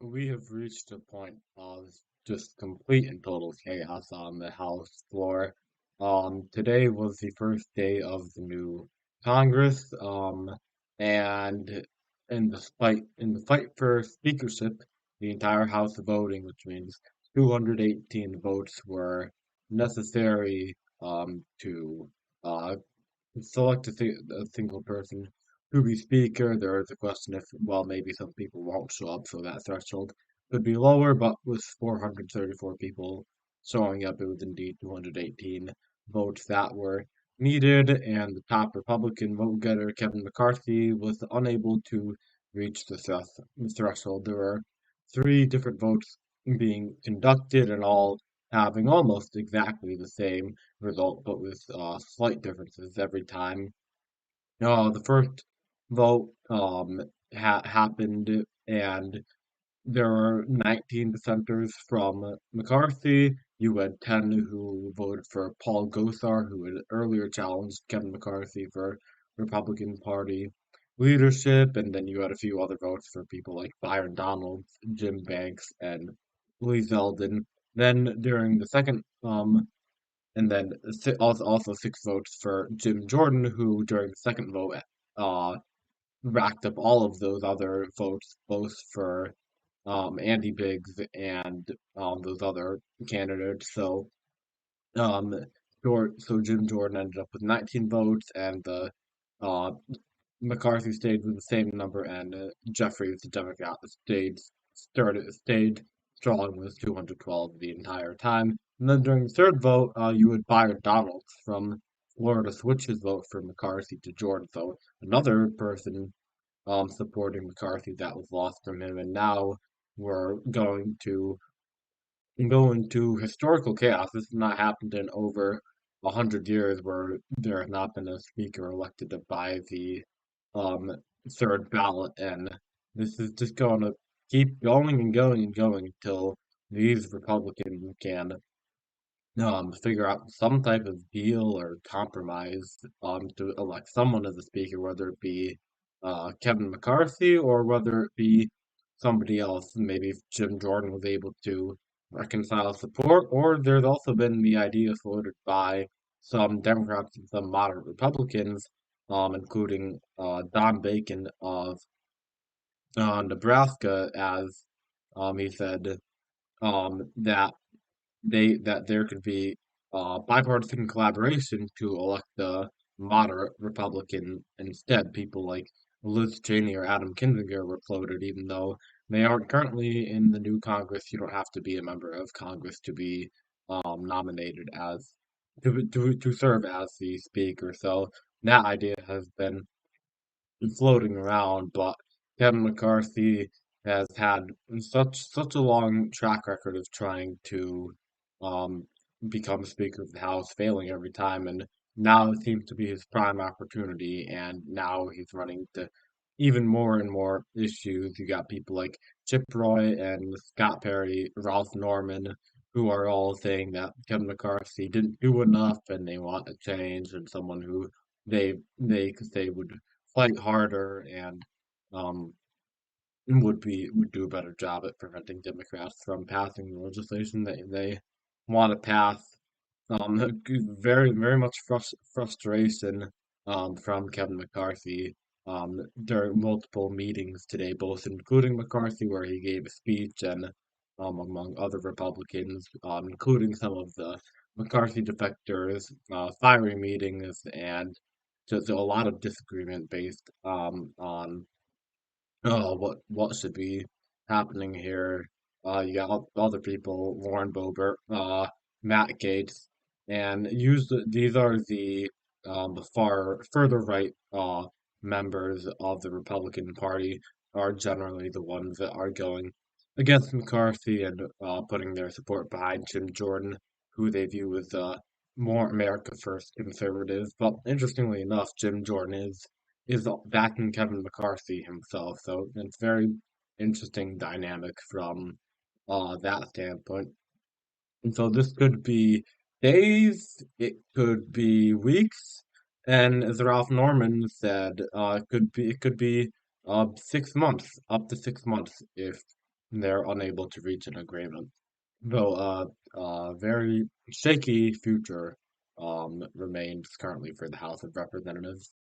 We have reached a point of just complete and total chaos on the House floor. Today was the first day of the new Congress, and in the fight for speakership, the entire House voting, which means 218 votes were necessary to uh, select a single person to be speaker. There is a question if, well, maybe some people won't show up, so that threshold could be lower, but with 434 people showing up, it was indeed 218 votes that were needed, and the top Republican vote getter, Kevin McCarthy, was unable to reach the threshold. There were three different votes being conducted, and all having almost exactly the same result, but with slight differences every time. The first vote happened, and there were 19 dissenters from McCarthy. You had 10 who voted for Paul Gosar, who had earlier challenged Kevin McCarthy for Republican Party leadership, and then you had a few other votes for people like Byron Donalds, Jim Banks, and Lee Zeldin. Then during the second and then also six votes for Jim Jordan, who during the second vote uh, racked up all of those other votes, both for Andy Biggs and those other candidates. Um, so Jim Jordan ended up with 19 votes, and the uh, McCarthy stayed with the same number, and Jeffries, the Democrat, stayed strong with 212 the entire time. And then during the third vote, you had Byron Donalds from Florida switch his vote from McCarthy to Jordan. So another person supporting McCarthy that was lost from him, and now we're going to go into historical chaos. This has not happened in over 100 years, where there has not been a speaker elected by the um, third ballot, and this is just going to keep going and going and going until these Republicans can figure out some type of deal or compromise to elect someone as a speaker, whether it be Kevin McCarthy or whether it be somebody else. Maybe if Jim Jordan was able to reconcile support, or there's also been the idea floated by some Democrats and some moderate Republicans, including Don Bacon of Nebraska, as he said that there could be bipartisan collaboration to elect the moderate Republican instead. People like Liz Cheney or Adam Kinzinger were floated, even though they aren't currently in the new Congress. You don't have to be a member of Congress to be nominated as to serve as the speaker. So that idea has been floating around, but Kevin McCarthy has had such a long track record of trying to um, become Speaker of the House, failing every time, and now it seems to be his prime opportunity, and now he's running into even more and more issues. You got people like Chip Roy and Scott Perry, Ralph Norman, who are all saying that Kevin McCarthy didn't do enough, and they want a change, and someone who they could say would fight harder and um, would do a better job at preventing Democrats from passing the legislation that they want to pass. Very much frustration from Kevin McCarthy during multiple meetings today, both including McCarthy, where he gave a speech, and among other Republicans, including some of the McCarthy defectors, firing meetings, and just a lot of disagreement based on what should be happening here. You got other people, Lauren Boebert, Matt Gaetz, and these are the further right members of the Republican Party are generally the ones that are going against McCarthy and putting their support behind Jim Jordan, who they view as more America First conservative. But interestingly enough, Jim Jordan is backing Kevin McCarthy himself. So it's very interesting dynamic from that standpoint. And so this could be days, it could be weeks, and as Ralph Norman said, it could be 6 months, up to 6 months if they're unable to reach an agreement. Though very shaky future remains currently for the House of Representatives.